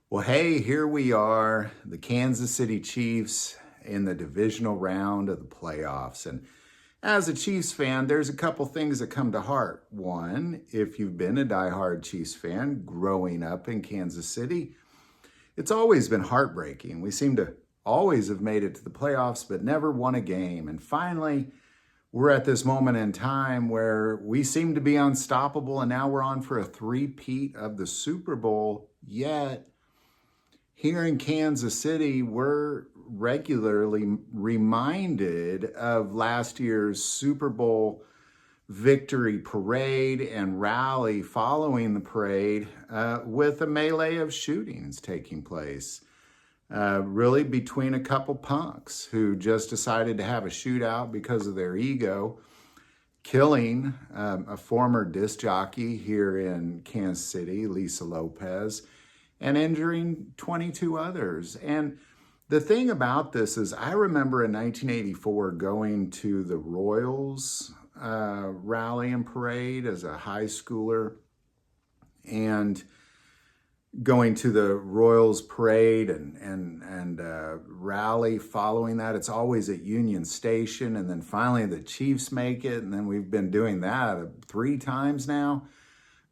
Well, hey, here we are, the Kansas City Chiefs in the divisional round of the playoffs. And as a Chiefs fan, there's a couple things that come to heart. One, if you've been a diehard Chiefs fan growing up in Kansas City, it's always been heartbreaking. We seem to always have made it to the playoffs, but never won a game. And finally, we're at this moment in time where we seem to be unstoppable, and now we're on for a three-peat of the Super Bowl, yet here in Kansas City, we're regularly reminded of last year's Super Bowl victory parade and rally following the parade with a melee of shootings taking place, really between a couple punks who just decided to have a shootout because of their ego, killing a former disc jockey here in Kansas City, Lisa Lopez, and injuring 22 others. And the thing about this is I remember in 1984 going to the Royals rally and parade as a high schooler, and going to the Royals parade and rally following that. It's always at Union Station, and then finally the Chiefs make it, and then we've been doing that 3 times now,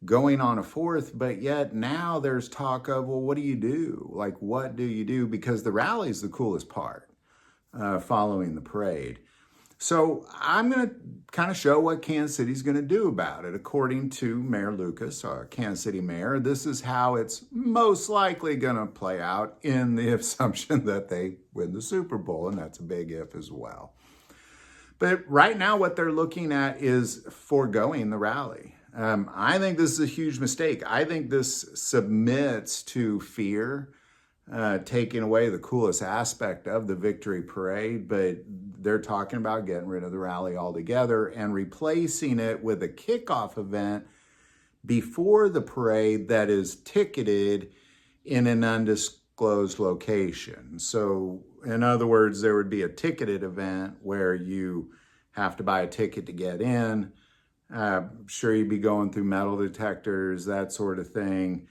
going on a fourth. But yet now there's talk of, well, what do you do? Like, what do you do? Because the rally is the coolest part following the parade. So I'm going to kind of show what Kansas City's going to do about it. According to Mayor Lucas, our Kansas City mayor, this is how it's most likely going to play out, in the assumption that they win the Super Bowl, and that's a big if as well. But right now what they're looking at is foregoing the rally. I think this is a huge mistake. I think this submits to fear, taking away the coolest aspect of the victory parade, but they're talking about getting rid of the rally altogether and replacing it with a kickoff event before the parade that is ticketed in an undisclosed location. So in other words, there would be a ticketed event where you have to buy a ticket to get in. Sure, you'd be going through metal detectors, that sort of thing.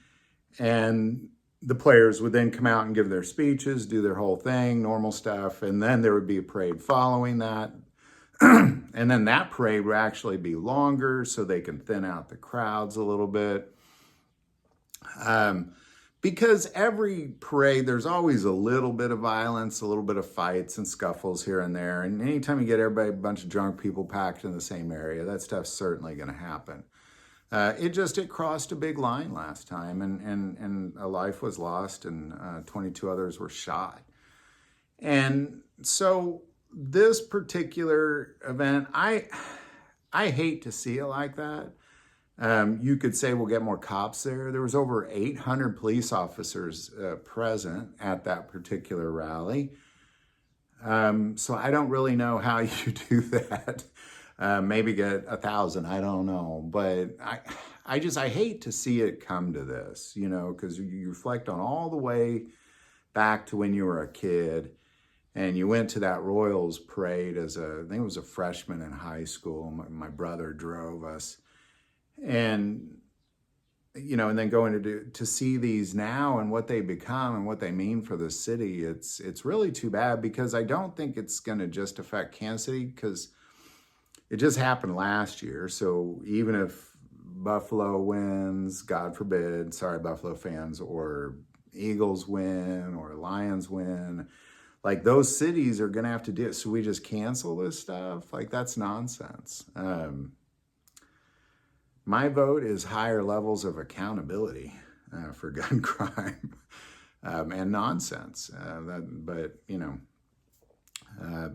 And the players would then come out and give their speeches, do their whole thing, normal stuff. And then there would be a parade following that. And then that parade would actually be longer so they can thin out the crowds a little bit. Because every parade, there's always a little bit of violence, a little bit of fights and scuffles here and there. And anytime you get everybody, a bunch of drunk people packed in the same area, that stuff's certainly going to happen. It crossed a big line last time, and a life was lost, and 22 others were shot. And so this particular event, I hate to see it like that. You could say we'll get more cops there. There was over 800 police officers present at that particular rally. So I don't really know how you do that. Maybe get 1,000, I don't know. But I hate to see it come to this, because you reflect on all the way back to when you were a kid and you went to that Royals parade I think it was a freshman in high school. My brother drove us. And and then going to see these now and what they become and what they mean for the city, it's really too bad, because I don't think it's going to just affect Kansas City, because it just happened last year. So even if Buffalo wins, God forbid, sorry Buffalo fans, or Eagles win or Lions win, like, those cities are going to have to do it. So we just cancel this stuff? Like, that's nonsense. My vote is higher levels of accountability for gun crime and nonsense.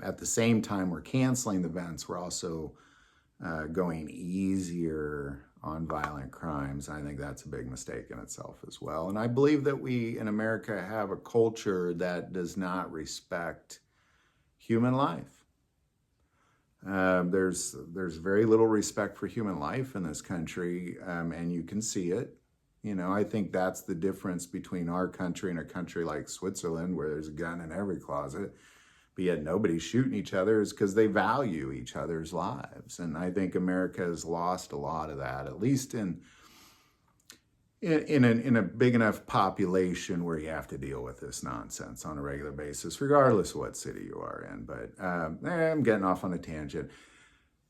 At the same time we're canceling the events, we're also going easier on violent crimes. I think that's a big mistake in itself as well. And I believe that we in America have a culture that does not respect human life. There's very little respect for human life in this country, and you can see it. I think that's the difference between our country and a country like Switzerland, where there's a gun in every closet, but yet nobody's shooting each other, is because they value each other's lives. And I think America has lost a lot of that, at least in in a big enough population where you have to deal with this nonsense on a regular basis, regardless of what city you are in. But I'm getting off on a tangent.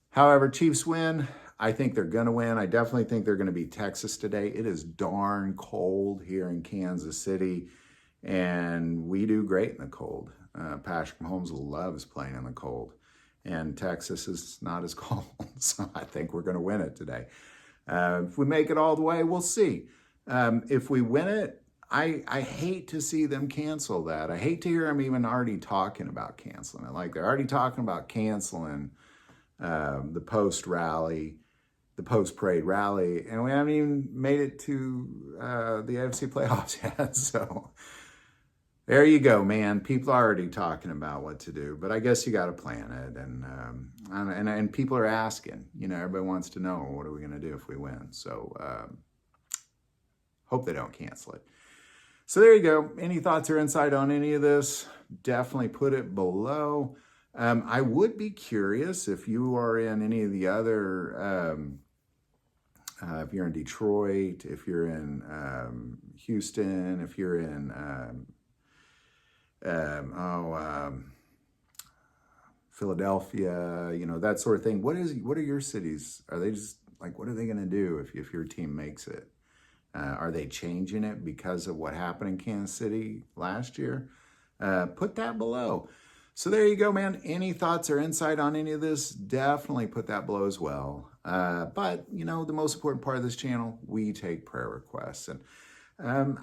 However, Chiefs win. I think they're going to win. I definitely think they're going to beat Texas today. It is darn cold here in Kansas City, and we do great in the cold. Patrick Mahomes loves playing in the cold, and Texas is not as cold, so I think we're going to win it today. If we make it all the way, we'll see. If we win it, I hate to see them cancel that. I hate to hear them even already talking about canceling it. Like they're already talking about canceling the post-rally, the post-parade rally, and we haven't even made it to the AFC playoffs yet. So there you go, man. People are already talking about what to do, but I guess you got to plan it. And people are asking, everybody wants to know, what are we going to do if we win? So hope they don't cancel it. So there you go. Any thoughts or insight on any of this? Definitely put it below. I would be curious if you are in any of the other, if you're in Detroit, if you're in Houston, if you're in Philadelphia, that sort of thing. What are your cities? Are they just like, what are they going to do if your team makes it? Are they changing it because of what happened in Kansas City last year? Put that below. So there you go, man. Any thoughts or insight on any of this? Definitely put that below as well. But, the most important part of this channel, we take prayer requests. And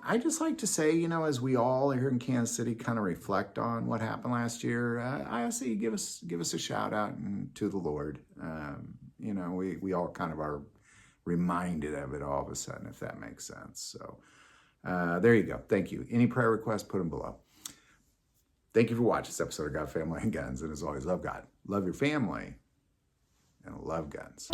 I just like to say, as we all here in Kansas City kind of reflect on what happened last year, I ask that you give us a shout out to the Lord. We all kind of are reminded of it all of a sudden, if that makes sense. So there you go. Thank you. Any prayer requests, put them below. Thank you for watching this episode of God, Family, and Guns. And as always, love God, love your family, and love guns.